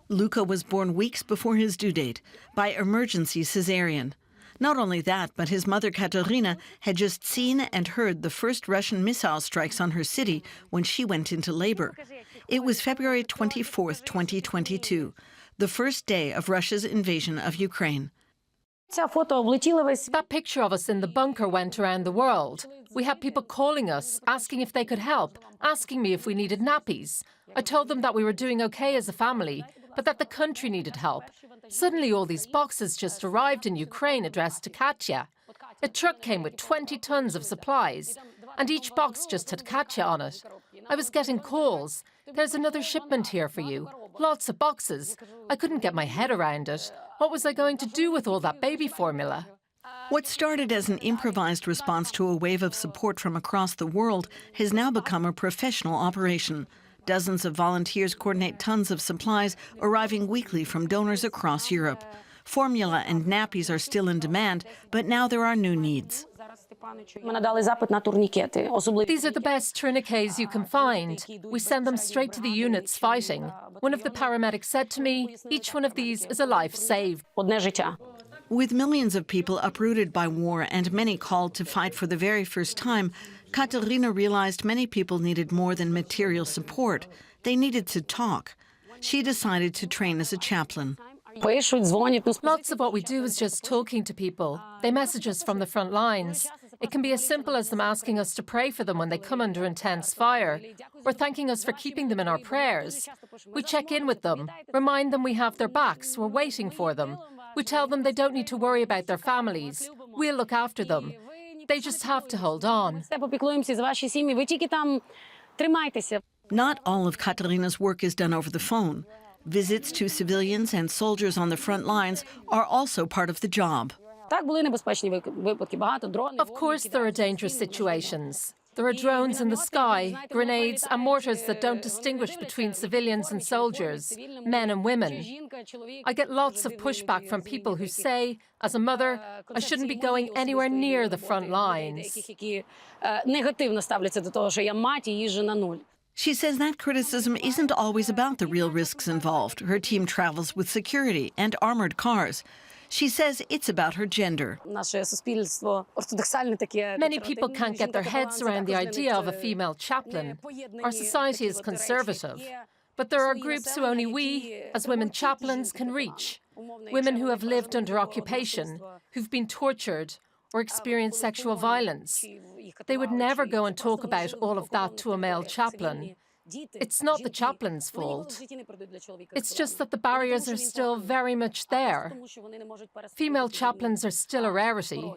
Luka was born weeks before his due date by emergency cesarean. Not only that, but his mother Kateryna had just seen and heard the first Russian missile strikes on her city when she went into labor. It was February 24th, 2022, the first day of Russia's invasion of Ukraine. That picture of us in the bunker went around the world. We had people calling us, asking if they could help, asking me if we needed nappies. I told them that we were doing okay as a family, but that the country needed help. Suddenly all these boxes just arrived in Ukraine addressed to Katya. A truck came with 20 tons of supplies, and each box just had Katya on it. I was getting calls. There's another shipment here for you. Lots of boxes. I couldn't get my head around it. What was I going to do with all that baby formula? What started as an improvised response to a wave of support from across the world has now become a professional operation. Dozens of volunteers coordinate tons of supplies arriving weekly from donors across Europe. Formula and nappies are still in demand, but now there are new needs. These are the best tourniquets you can find. We send them straight to the units fighting. One of the paramedics said to me, each one of these is a life saved. With millions of people uprooted by war and many called to fight for the very first time, Kateryna realized many people needed more than material support. They needed to talk. She decided to train as a chaplain. Lots of what we do is just talking to people. They message us from the front lines. It can be as simple as them asking us to pray for them when they come under intense fire, or thanking us for keeping them in our prayers. We check in with them, remind them we have their backs, we're waiting for them. We tell them they don't need to worry about their families. We'll look after them. They just have to hold on. Not all of Kateryna's work is done over the phone. Visits to civilians and soldiers on the front lines are also part of the job. Of course there are dangerous situations. There are drones in the sky, grenades and mortars that don't distinguish between civilians and soldiers, men and women. I get lots of pushback from people who say, as a mother, I shouldn't be going anywhere near the front lines. She says that criticism isn't always about the real risks involved. Her team travels with security and armored cars. She says it's about her gender. Many people can't get their heads around the idea of a female chaplain. Our society is conservative. But there are groups who only we, as women chaplains, can reach. Women who have lived under occupation, who've been tortured, or experienced sexual violence. They would never go and talk about all of that to a male chaplain. It's not the chaplain's fault. It's just that the barriers are still very much there. Female chaplains are still a rarity,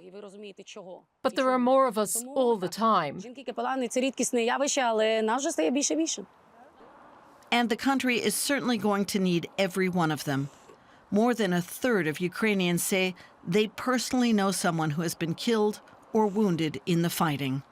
but there are more of us all the time. And the country is certainly going to need every one of them. More than a third of Ukrainians say they personally know someone who has been killed or wounded in the fighting.